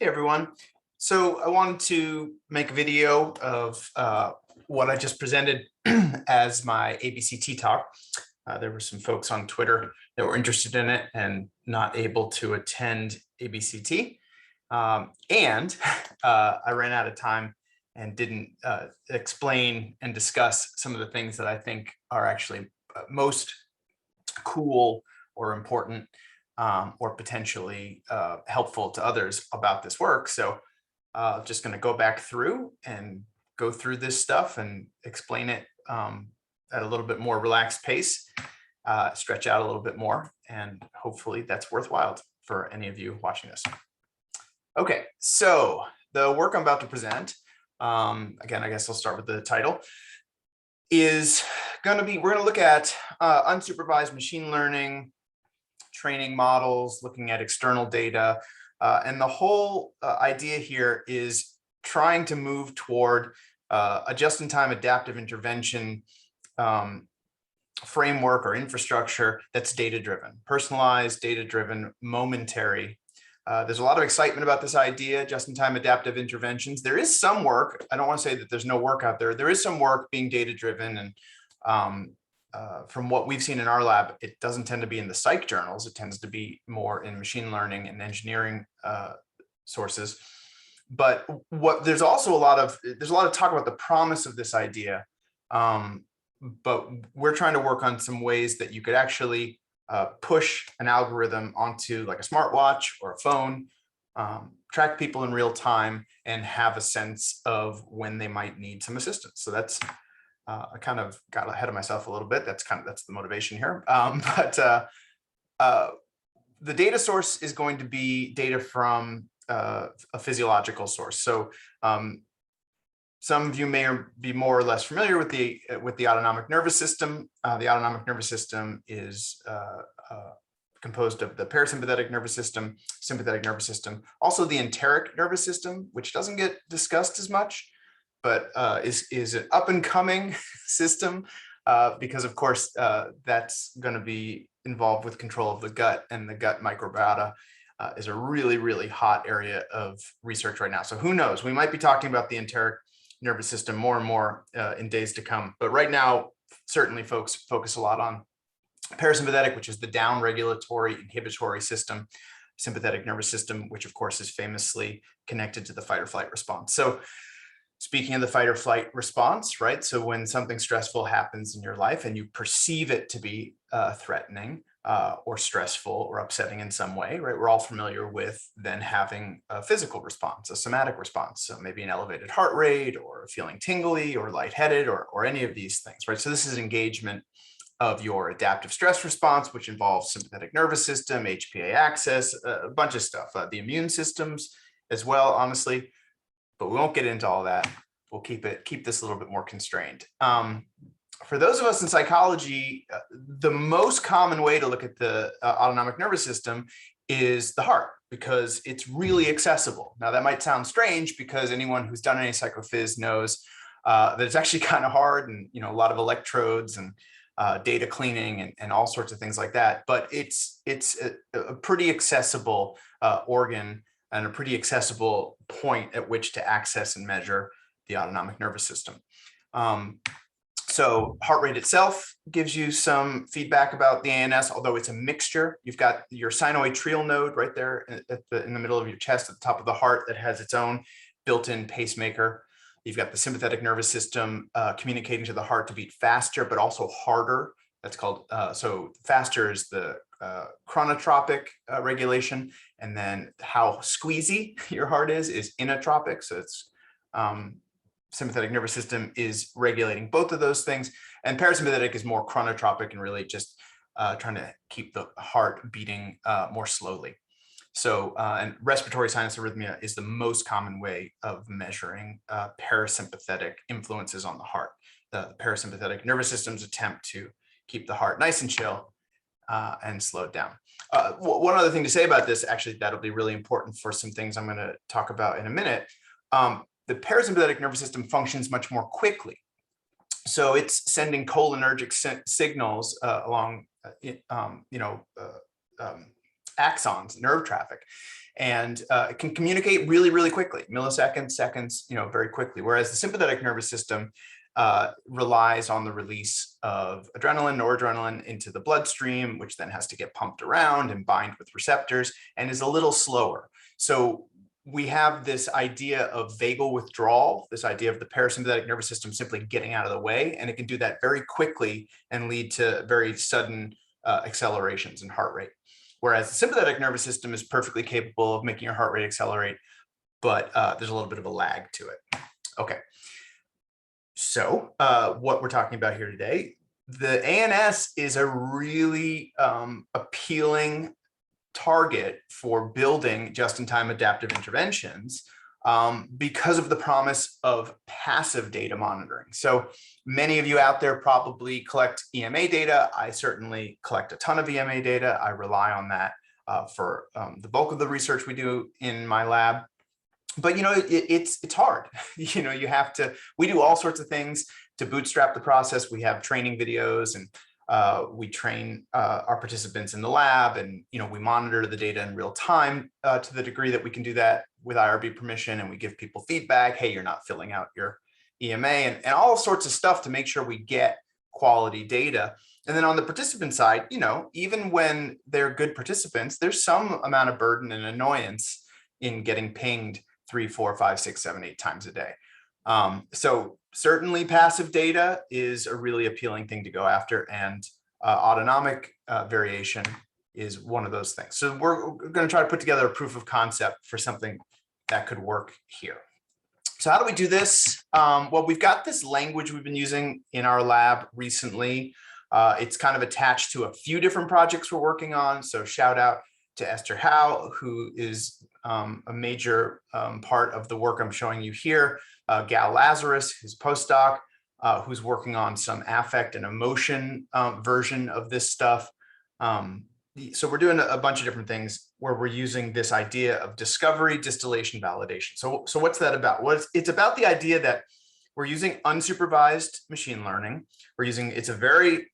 Hey everyone. So I wanted to make a video of what I just presented as my ABCT talk. There were some folks on Twitter that were interested in it and not able to attend ABCT. And I ran out of time and didn't explain and discuss some of the things that I think are actually most cool or important or potentially helpful to others about this work. So just going to go back through and go through this stuff and explain it at a little bit more relaxed pace, stretch out a little bit more, and hopefully that's worthwhile for any of you watching this. Okay, so the work I'm about to present, again, I guess I'll start with the title, is going to be, we're going to look at unsupervised machine learning, training models, looking at external data. And the whole idea here is trying to move toward a just-in-time adaptive intervention framework or infrastructure that's data-driven, personalized, data-driven, momentary. There's a lot of excitement about this idea, just-in-time adaptive interventions. There is some work. I don't want to say that there's no work out there. There is some work being data-driven, and from what we've seen in our lab, it doesn't tend to be in the psych journals. It tends to be more in machine learning and engineering sources. But there's also a lot of talk about the promise of this idea. But we're trying to work on some ways that you could actually push an algorithm onto like a smartwatch or a phone, track people in real time, and have a sense of when they might need some assistance. So that's I kind of got ahead of myself a little bit. That's the motivation here. The data source is going to be data from a physiological source. So some of you may be more or less familiar with the autonomic nervous system. The autonomic nervous system is composed of the parasympathetic nervous system, sympathetic nervous system, also the enteric nervous system, which doesn't get discussed as much, but is an up and coming system because, of course, that's going to be involved with control of the gut, and the gut microbiota is a really, really hot area of research right now. So who knows? We might be talking about the enteric nervous system more and more in days to come. But right now, certainly folks focus a lot on parasympathetic, which is the down regulatory inhibitory system, sympathetic nervous system, which of course is famously connected to the fight or flight response. So speaking of the fight or flight response, right? So when something stressful happens in your life and you perceive it to be threatening or stressful or upsetting in some way, right? We're all familiar with then having a physical response, a somatic response. So maybe an elevated heart rate or feeling tingly or lightheaded or any of these things, right? So this is engagement of your adaptive stress response, which involves sympathetic nervous system, HPA axis, a bunch of stuff, the immune systems as well, honestly. But we won't get into all that. We'll keep this a little bit more constrained. For those of us in psychology, the most common way to look at the autonomic nervous system is the heart, because it's really accessible. Now that might sound strange because anyone who's done any psychophys knows that it's actually kind of hard, and a lot of electrodes and data cleaning and all sorts of things like that. But it's a pretty accessible organ and a pretty accessible point at which to access and measure the autonomic nervous system. So heart rate itself gives you some feedback about the ANS, although it's a mixture. You've got your sinoatrial node right there in the middle of your chest at the top of the heart that has its own built-in pacemaker. You've got the sympathetic nervous system communicating to the heart to beat faster, but also harder. That's called, so faster is the chronotropic regulation, and then how squeezy your heart is inotropic. So it's sympathetic nervous system is regulating both of those things, and parasympathetic is more chronotropic and really just trying to keep the heart beating more slowly. So, and respiratory sinus arrhythmia is the most common way of measuring parasympathetic influences on the heart. The parasympathetic nervous system's attempt to keep the heart nice and chill and slow it down. One other thing to say about this, actually, that'll be really important for some things I'm going to talk about in a minute. The parasympathetic nervous system functions much more quickly. So it's sending cholinergic signals along, axons, nerve traffic, and it can communicate really, really quickly, milliseconds, seconds, very quickly. Whereas the sympathetic nervous system relies on the release of adrenaline, noradrenaline into the bloodstream, which then has to get pumped around and bind with receptors and is a little slower. So we have this idea of vagal withdrawal, this idea of the parasympathetic nervous system simply getting out of the way, and it can do that very quickly and lead to very sudden accelerations in heart rate. Whereas the sympathetic nervous system is perfectly capable of making your heart rate accelerate, but there's a little bit of a lag to it. Okay. So what we're talking about here today, the ANS is a really appealing target for building just-in-time adaptive interventions because of the promise of passive data monitoring. So many of you out there probably collect EMA data. I certainly collect a ton of EMA data. I rely on that for the bulk of the research we do in my lab. But it's hard. You have to. We do all sorts of things to bootstrap the process. We have training videos, and we train our participants in the lab, and we monitor the data in real time to the degree that we can do that with IRB permission, and we give people feedback. Hey, you're not filling out your EMA, and all sorts of stuff to make sure we get quality data. And then on the participant side, even when they're good participants, there's some amount of burden and annoyance in getting pinged 3, 4, 5, 6, 7, 8 times a day. So certainly passive data is a really appealing thing to go after, and autonomic variation is one of those things. So we're going to try to put together a proof of concept for something that could work here. So how do we do this? Well, we've got this language we've been using in our lab recently. It's kind of attached to a few different projects we're working on. So shout out to Esther Howe, who is a major part of the work I'm showing you here. Gal Lazarus, who's postdoc, who's working on some affect and emotion version of this stuff. So we're doing a bunch of different things where we're using this idea of discovery, distillation, validation. So what's that about? Well, it's about the idea that we're using unsupervised machine learning. It's a very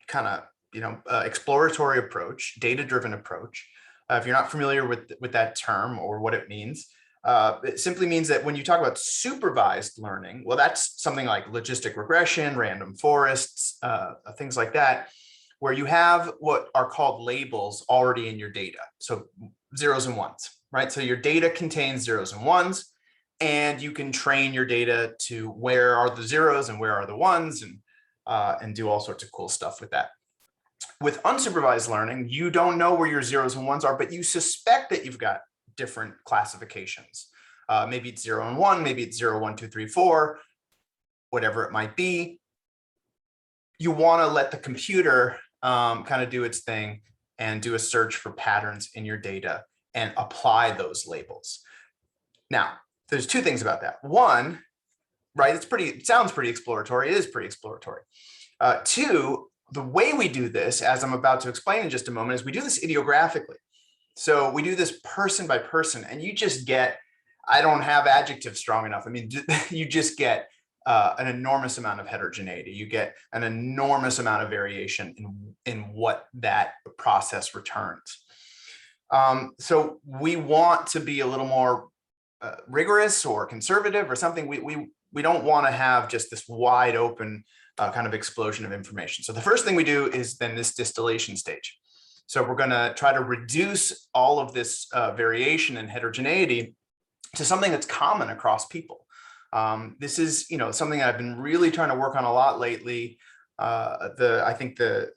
kind of exploratory approach, data-driven approach. If you're not familiar with that term or what it means, it simply means that when you talk about supervised learning, well, that's something like logistic regression, random forests, things like that, where you have what are called labels already in your data. So zeros and ones, right? So your data contains zeros and ones, and you can train your data to where are the zeros and where are the ones, and do all sorts of cool stuff with that. With unsupervised learning, you don't know where your zeros and ones are, but you suspect that you've got different classifications. Maybe it's 0 and 1, maybe it's 0, 1, 2, 3, 4, whatever it might be. You want to let the computer kind of do its thing and do a search for patterns in your data and apply those labels. Now, there's two things about that. One, right, it sounds pretty exploratory. It is pretty exploratory. Two, the way we do this, as I'm about to explain in just a moment, is we do this idiographically. So we do this person by person, and you just get, I don't have adjectives strong enough. I mean, you just get an enormous amount of heterogeneity. You get an enormous amount of variation in what that process returns. So we want to be a little more rigorous or conservative or something. We don't want to have just this wide open kind of explosion of information. So the first thing we do is then this distillation stage. So we're going to try to reduce all of this variation and heterogeneity to something that's common across people. This is, something I've been really trying to work on a lot lately. I think the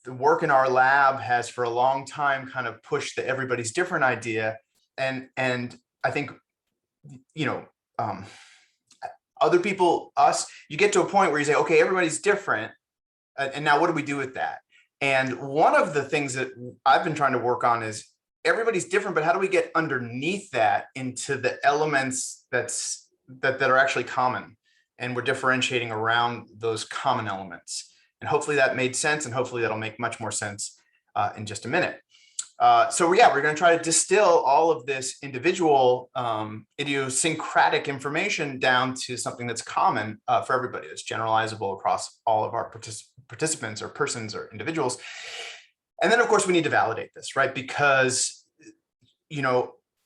work in our lab has for a long time kind of pushed the everybody's different idea, and I think, other people, you get to a point where you say, okay, everybody's different, and now what do we do with that? And one of the things that I've been trying to work on is everybody's different, but how do we get underneath that into the elements that are actually common, and we're differentiating around those common elements. And hopefully that made sense, and hopefully that'll make much more sense in just a minute. So yeah, we're going to try to distill all of this individual idiosyncratic information down to something that's common for everybody, that's generalizable across all of our participants or persons or individuals. And then, of course, we need to validate this, right? Because,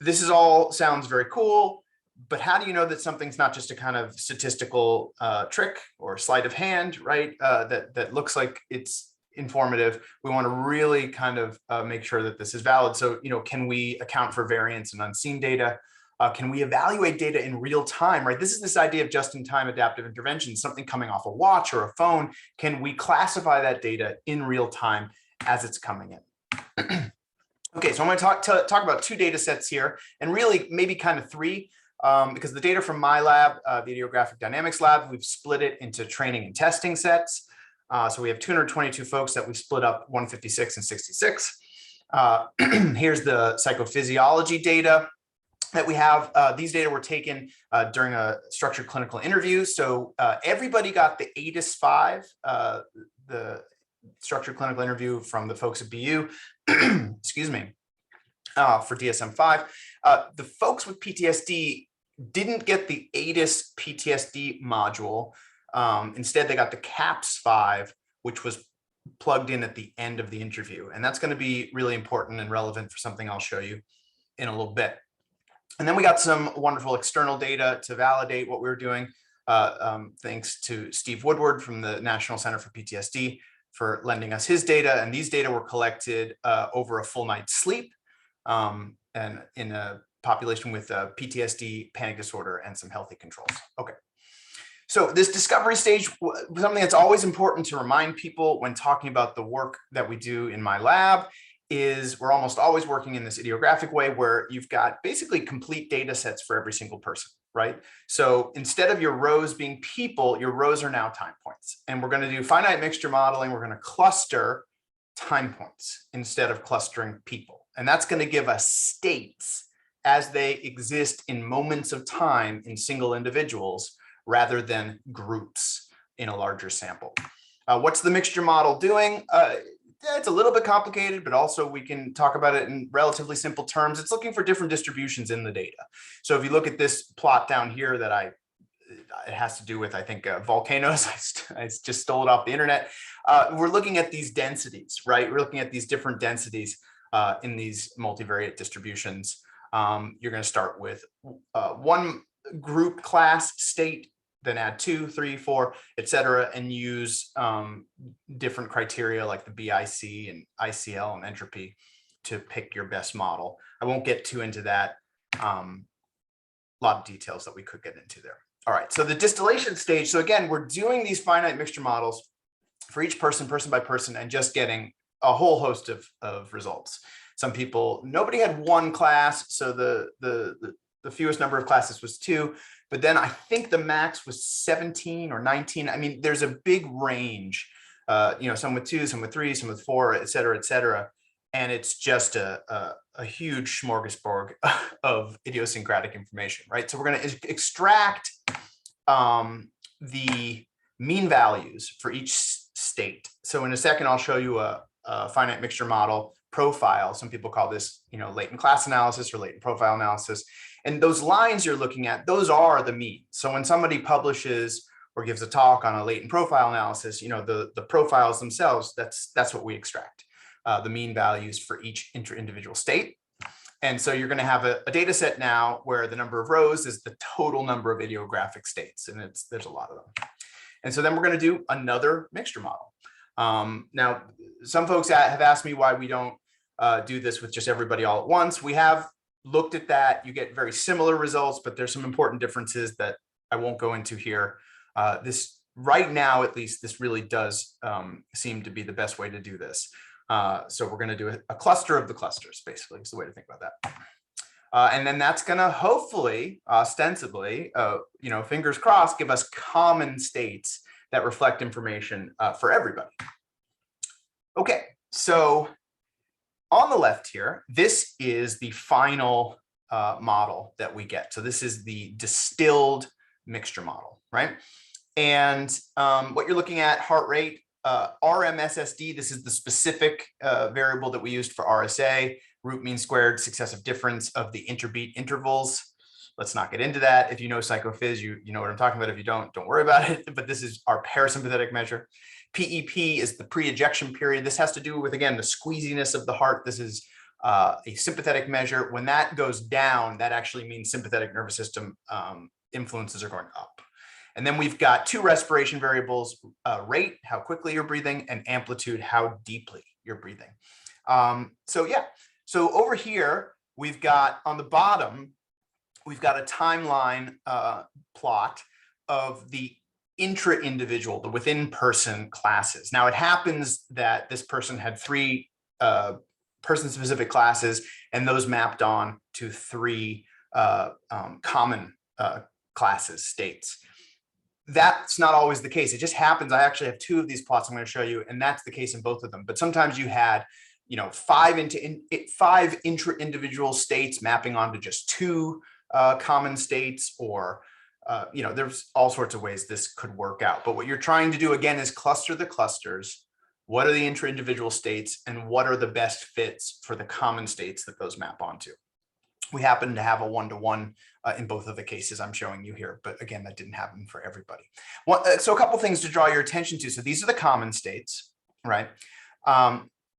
this is all sounds very cool, but how do you know that something's not just a kind of statistical trick or sleight of hand, right? That looks like it's informative. We want to really kind of make sure that this is valid. So, can we account for variance and unseen data? Can we evaluate data in real time, right? This is this idea of just-in-time adaptive intervention, something coming off a watch or a phone. Can we classify that data in real time as it's coming in? Okay, so I'm going to talk about 2 data sets here, and really maybe kind of 3, because the data from my lab, the Idiographic Dynamics lab, we've split it into training and testing sets. So we have 222 folks that we split up 156 and 66. Here's the psychophysiology data that we have. These data were taken during a structured clinical interview. So everybody got the ATIS-5, the structured clinical interview from the folks at BU, excuse me, for DSM-5. The folks with PTSD didn't get the ATIS PTSD module. Instead, they got the CAPS-5, which was plugged in at the end of the interview. And that's going to be really important and relevant for something I'll show you in a little bit. And then we got some wonderful external data to validate what we were doing, thanks to Steve Woodward from the National Center for PTSD for lending us his data. And these data were collected over a full night's sleep and in a population with PTSD, panic disorder, and some healthy controls. Okay. So this discovery stage, something that's always important to remind people when talking about the work that we do in my lab, is we're almost always working in this idiographic way where you've got basically complete data sets for every single person, right? So instead of your rows being people, your rows are now time points. And we're going to do finite mixture modeling. We're going to cluster time points instead of clustering people. And that's going to give us states as they exist in moments of time in single individuals rather than groups in a larger sample. What's the mixture model doing? It's a little bit complicated, but also we can talk about it in relatively simple terms. It's looking for different distributions in the data. So if you look at this plot down here that it has to do with, I think, volcanoes. I just stole it off the internet. We're looking at these densities, right? We're looking at these different densities in these multivariate distributions. You're going to start with one group class state, then add 2, 3, 4, et cetera, and use different criteria like the BIC and ICL and entropy to pick your best model. I won't get too into that. A lot of details that we could get into there. All right, so the distillation stage. So again, we're doing these finite mixture models for each person, person by person, and just getting a whole host of results. Some people, nobody had one class, so the fewest number of classes was 2. But then I think the max was 17 or 19. I mean, there's a big range, some with 2, some with 3, some with 4, et cetera, et cetera. And it's just a huge smorgasbord of idiosyncratic information, right? So we're going to extract the mean values for each state. So in a second, I'll show you a finite mixture model profile. Some people call this, latent class analysis or latent profile analysis. And those lines you're looking at, those are the mean. So when somebody publishes or gives a talk on a latent profile analysis, the profiles themselves, that's what we extract, the mean values for each individual state. And so you're going to have a data set now where the number of rows is the total number of idiographic states, and there's a lot of them. And so then we're going to do another mixture model. Now, some folks have asked me why we don't do this with just everybody all at once. We have looked at that. You get very similar results, but there's some important differences that I won't go into here. This right now, at least, this really does seem to be the best way to do this. So we're going to do a cluster of the clusters, basically, is the way to think about that. And then that's going to hopefully, ostensibly, fingers crossed, give us common states that reflect information for everybody. Okay, so on the left here, this is the final model that we get. So this is the distilled mixture model, right? And what you're looking at, heart rate, RMSSD, this is the specific variable that we used for RSA, root mean squared successive difference of the interbeat intervals. Let's not get into that. If you know psychophys, you know what I'm talking about. If you don't worry about it. But this is our parasympathetic measure. PEP is the pre-ejection period. This has to do with, again, the squeeziness of the heart. This is a sympathetic measure. When that goes down, that actually means sympathetic nervous system influences are going up. And then we've got two respiration variables, rate, how quickly you're breathing, and amplitude, how deeply you're breathing. So over here, we've got on the bottom, we've got a timeline plot of the intra-individual, the within-person classes. Now, it happens that this person had three person-specific classes, and those mapped on to three common classes, states. That's not always the case. It just happens. I actually have two of these plots I'm going to show you, and that's the case in both of them. But sometimes you had, five intra-individual states mapping onto just two common states, or there's all sorts of ways this could work out. But what you're trying to do again is cluster the clusters. What are the intra-individual states, and what are the best fits for the common states that those map onto? We happen to have a one-to-one in both of the cases I'm showing you here, but again, that didn't happen for everybody. So a couple things to draw your attention to. So these are the common states, right?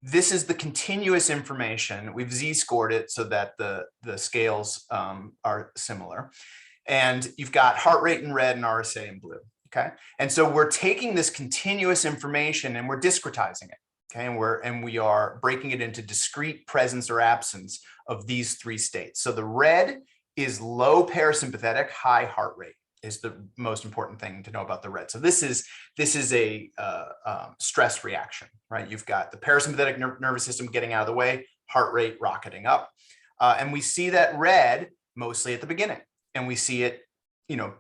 This is the continuous information. We've z-scored it so that the scales are similar. And you've got heart rate in red and RSA in blue, okay? And so we're taking this continuous information and we're discretizing it. Okay, and we are breaking it into discrete presence or absence of these three states. So the red is low parasympathetic, high heart rate is the most important thing to know about the red. So this is a stress reaction, right? You've got the parasympathetic nervous system getting out of the way, heart rate rocketing up, and we see that red mostly at the beginning, and we see it,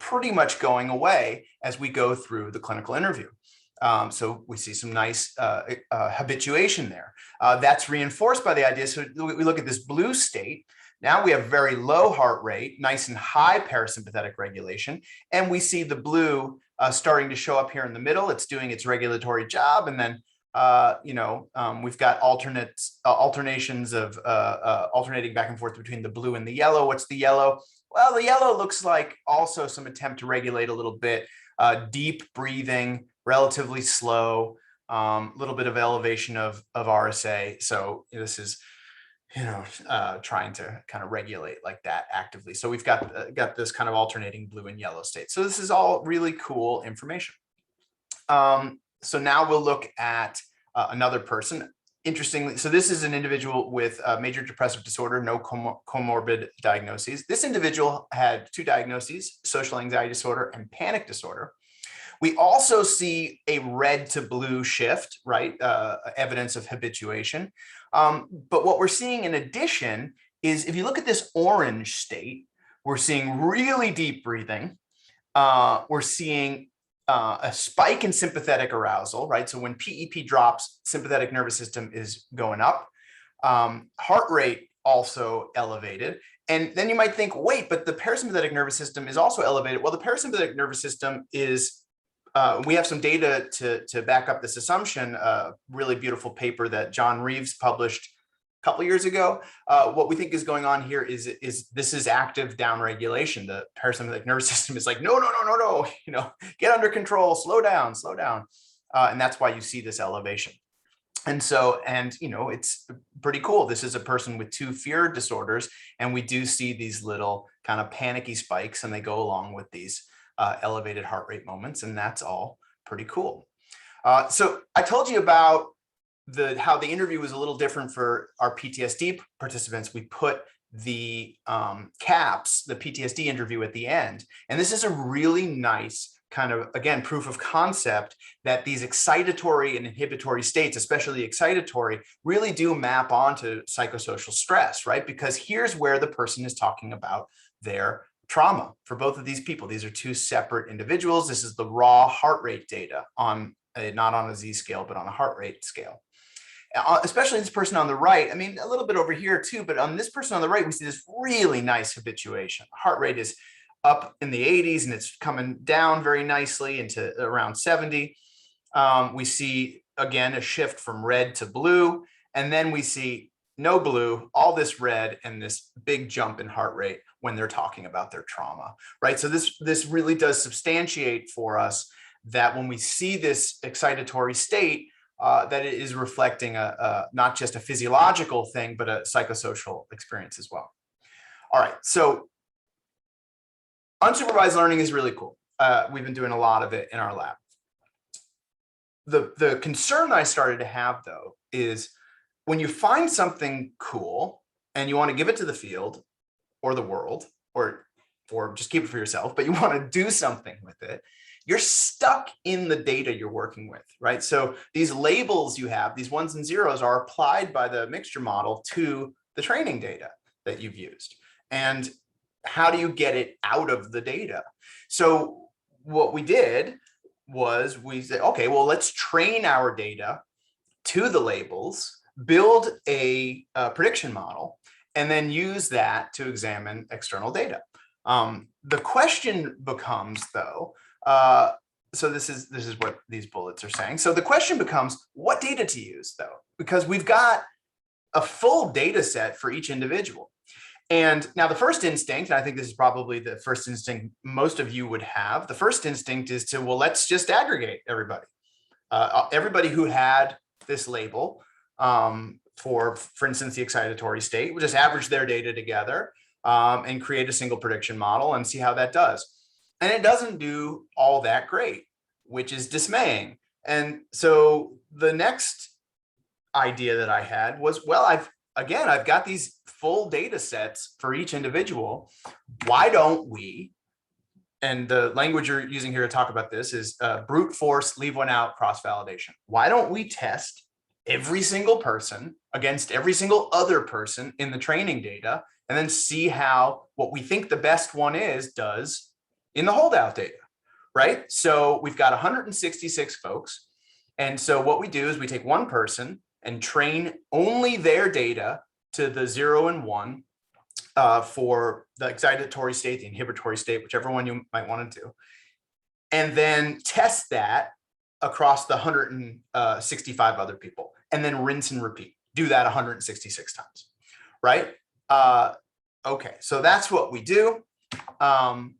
pretty much going away as we go through the clinical interview. So we see some nice habituation there. That's reinforced by the idea. So we look at this blue state. Now we have very low heart rate, nice and high parasympathetic regulation. And we see the blue starting to show up here in the middle. It's doing its regulatory job. And then, we've got alternations of alternating back and forth between the blue and the yellow. What's the yellow? Well, the yellow looks like also some attempt to regulate a little bit, deep breathing, relatively slow, little bit of elevation of RSA. So this is, trying to kind of regulate like that actively. So we've got this kind of alternating blue and yellow state. So this is all really cool information. So now we'll look at another person. Interestingly, so this is an individual with major depressive disorder, no comorbid diagnoses. This individual had two diagnoses, social anxiety disorder and panic disorder. We also see a red to blue shift, right? Evidence of habituation. But what we're seeing in addition is if you look at this orange state, we're seeing really deep breathing. We're seeing a spike in sympathetic arousal, right? So when PEP drops, sympathetic nervous system is going up. Heart rate also elevated. And then you might think, wait, but the parasympathetic nervous system is also elevated. Well, the parasympathetic nervous system is, we have some data to back up this assumption, a really beautiful paper that John Reeves published a couple of years ago. What we think is going on here is this is active downregulation. The parasympathetic nervous system is like, no, get under control, slow down. And that's why you see this elevation. And so, it's pretty cool. This is a person with two fear disorders, and we do see these little kind of panicky spikes, and they go along with these elevated heart rate moments, and that's all pretty cool. So I told you about how the interview was a little different for our PTSD participants. We put the CAPS, the PTSD interview at the end, and this is a really nice kind of, again, proof of concept that these excitatory and inhibitory states, especially excitatory, really do map onto psychosocial stress, right? Because here's where the person is talking about their trauma for both of these people. These are two separate individuals. This is the raw heart rate data on not on a Z scale, but on a heart rate scale. Especially this person on the right, I mean, a little bit over here too, but on this person on the right, we see this really nice habituation. Heart rate is up in the 80s and it's coming down very nicely into around 70. We see, again, a shift from red to blue. And then we see no blue, all this red, and this big jump in heart rate when they're talking about their trauma, right? So this really does substantiate for us that when we see this excitatory state, that it is reflecting not just a physiological thing, but a psychosocial experience as well. All right, so unsupervised learning is really cool. We've been doing a lot of it in our lab. The concern I started to have, though, is when you find something cool and you want to give it to the field or the world, or just keep it for yourself, but you want to do something with it, you're stuck in the data you're working with, right? So these labels you have, these ones and zeros, are applied by the mixture model to the training data that you've used. And how do you get it out of the data? So what we did was we said, okay, well, let's train our data to the labels, build a prediction model, and then use that to examine external data. The question becomes, though, so this is what these bullets are saying. So the question becomes, what data to use, though? Because we've got a full data set for each individual. And now the first instinct, and I think this is probably the first instinct most of you would have, the first instinct is to, well, let's just aggregate everybody. Everybody who had this label, for instance, the excitatory state, we'll just average their data together and create a single prediction model and see how that does. And it doesn't do all that great, which is dismaying. And so the next idea that I had was, well, I've got these full data sets for each individual. Why don't we, and the language you're using here to talk about this is brute force, leave one out, cross-validation. Why don't we test every single person against every single other person in the training data, and then see how what we think the best one does in the holdout data, right? So we've got 166 folks. And so what we do is we take one person and train only their data to the 0 and 1 for the excitatory state, the inhibitory state, whichever one you might want to do, and then test that across the 165 other people, and then rinse and repeat. Do that 166 times, right? Okay, so that's what we do. And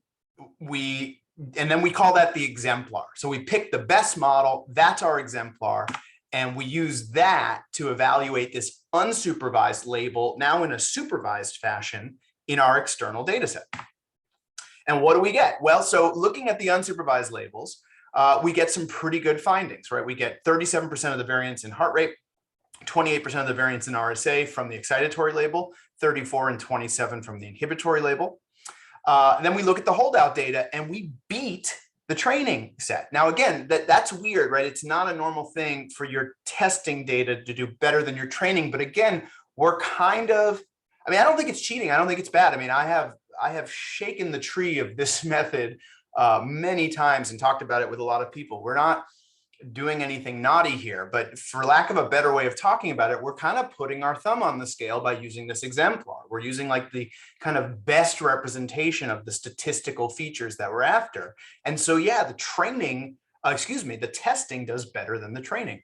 then we call that the exemplar. So we pick the best model, that's our exemplar, and we use that to evaluate this unsupervised label, now in a supervised fashion, in our external data set. And what do we get? Well, so looking at the unsupervised labels, we get some pretty good findings, right? We get 37% of the variance in heart rate, 28% of the variance in RSA from the excitatory label, 34 and 27 from the inhibitory label. Then we look at the holdout data and we beat the training set. Now, again, that's weird, right? It's not a normal thing for your testing data to do better than your training. But again, we're kind of, I mean, I don't think it's cheating. I don't think it's bad. I mean, I have shaken the tree of this method many times and talked about it with a lot of people. We're not doing anything naughty here, but for lack of a better way of talking about it, we're kind of putting our thumb on the scale by using this exemplar. We're using like the kind of best representation of the statistical features that we're after. And so, yeah, the testing does better than the training.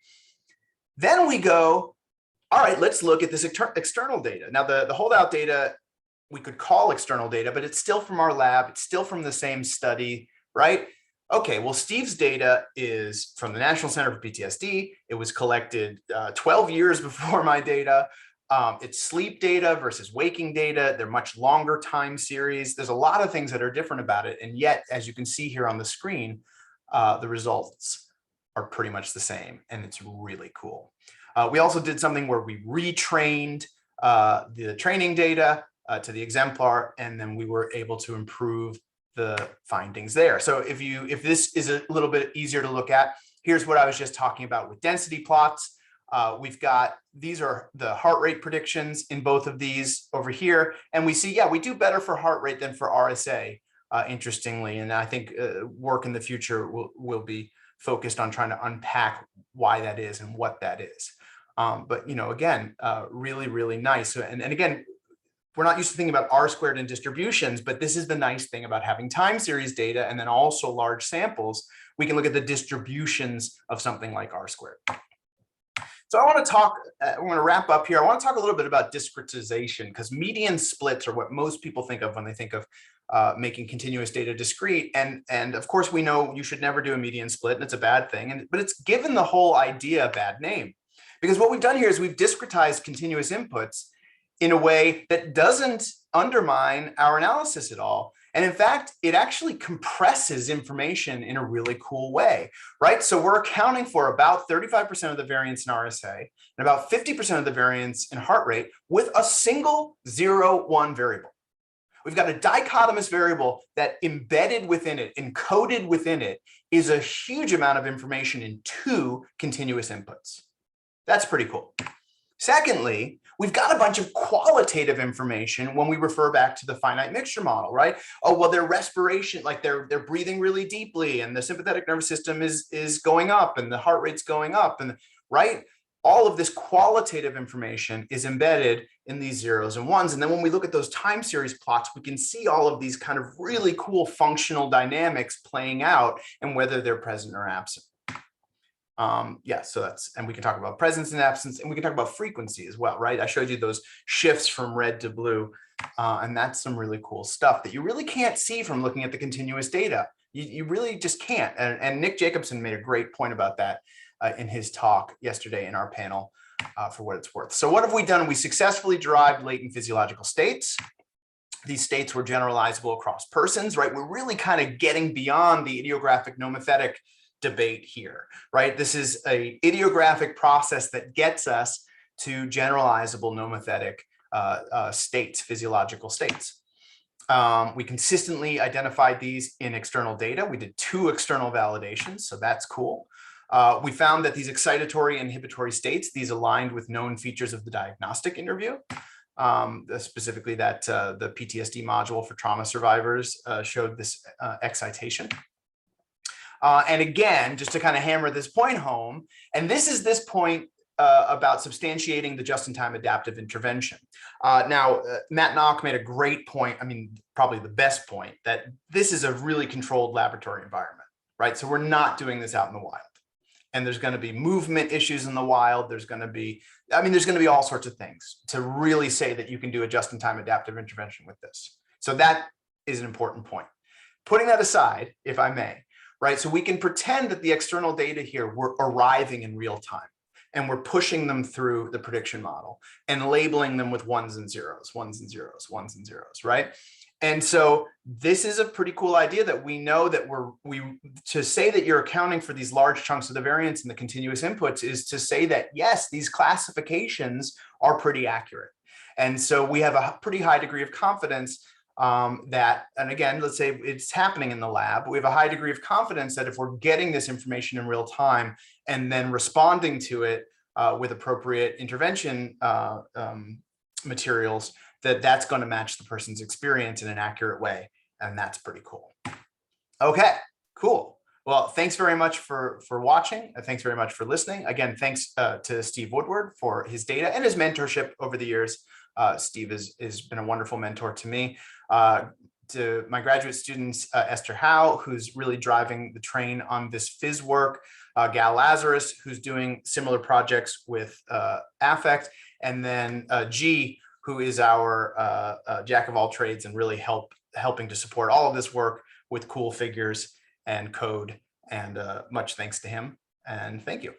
Then we go, all right, let's look at this external data. Now, the holdout data, we could call external data, but it's still from our lab. It's still from the same study, right? Okay, well, Steve's data is from the National Center for PTSD. It was collected 12 years before my data. It's sleep data versus waking data. They're much longer time series. There's a lot of things that are different about it. And yet, as you can see here on the screen, the results are pretty much the same. And it's really cool. We also did something where we retrained the training data to the exemplar, and then we were able to improve the findings there. So if this is a little bit easier to look at, here's what I was just talking about with density plots. We've got, these are the heart rate predictions in both of these over here. And we see, yeah, we do better for heart rate than for RSA, interestingly. And I think work in the future will be focused on trying to unpack why that is and what that is. But, you know, again, really, really nice. And again, we're not used to thinking about R squared and distributions, but this is the nice thing about having time series data and then also large samples. We can look at the distributions of something like R squared. So I want to talk, we're going to wrap up here. I want to talk a little bit about discretization, because median splits are what most people think of when they think of making continuous data discrete. And of course, we know you should never do a median split, and it's a bad thing. But it's given the whole idea a bad name, because what we've done here is we've discretized continuous inputs in a way that doesn't undermine our analysis at all. And in fact, it actually compresses information in a really cool way, right? So we're accounting for about 35% of the variance in RSA and about 50% of the variance in heart rate with a single 0, 1 variable. We've got a dichotomous variable that embedded within it, encoded within it, is a huge amount of information in 2 continuous inputs. That's pretty cool. Secondly, we've got a bunch of qualitative information when we refer back to the finite mixture model, right? Oh, well, their respiration, like they're breathing really deeply, and the sympathetic nervous system is going up, and the heart rate's going up, and right? All of this qualitative information is embedded in these 0s and 1s. And then when we look at those time series plots, we can see all of these kind of really cool functional dynamics playing out and whether they're present or absent. Yeah, so that's, and we can talk about presence and absence, and we can talk about frequency as well, right? I showed you those shifts from red to blue, and that's some really cool stuff that you really can't see from looking at the continuous data. You really just can't. And Nick Jacobson made a great point about that in his talk yesterday in our panel, for what it's worth. So what have we done? We successfully derived latent physiological states. These states were generalizable across persons, right? We're really kind of getting beyond the idiographic nomothetic debate here, right? This is a idiographic process that gets us to generalizable nomothetic states, physiological states. We consistently identified these in external data. We did 2 external validations, so that's cool. We found that these excitatory and inhibitory states, these aligned with known features of the diagnostic interview, specifically that the PTSD module for trauma survivors showed this excitation. And again, just to kind of hammer this point home, and this is this point about substantiating the just-in-time adaptive intervention. Now, Matt Nock made a great point, I mean, probably the best point, that this is a really controlled laboratory environment, right? So we're not doing this out in the wild. And there's going to be movement issues in the wild. There's going to be, I mean, there's going to be all sorts of things to really say that you can do a just-in-time adaptive intervention with this. So that is an important point. Putting that aside, if I may, right? So we can pretend that the external data here were arriving in real time, and we're pushing them through the prediction model and labeling them with 1s and 0s, 1s and 0s, 1s and 0s, right? And so this is a pretty cool idea that we know that to say that you're accounting for these large chunks of the variance in the continuous inputs is to say that, yes, these classifications are pretty accurate. And so we have a pretty high degree of confidence that, and again, let's say it's happening in the lab, we have a high degree of confidence that if we're getting this information in real time and then responding to it with appropriate intervention materials, that's going to match the person's experience in an accurate way. And that's pretty cool. Okay, cool. Well, thanks very much for watching. Thanks very much for listening. Again, thanks to Steve Woodward for his data and his mentorship over the years. Steve has been a wonderful mentor to me. To my graduate students, Esther Howe, who's really driving the train on this phys work, Gal Lazarus, who's doing similar projects with Affect, and then G, who is our jack of all trades and really helping to support all of this work with cool figures and code. And much thanks to him, and thank you.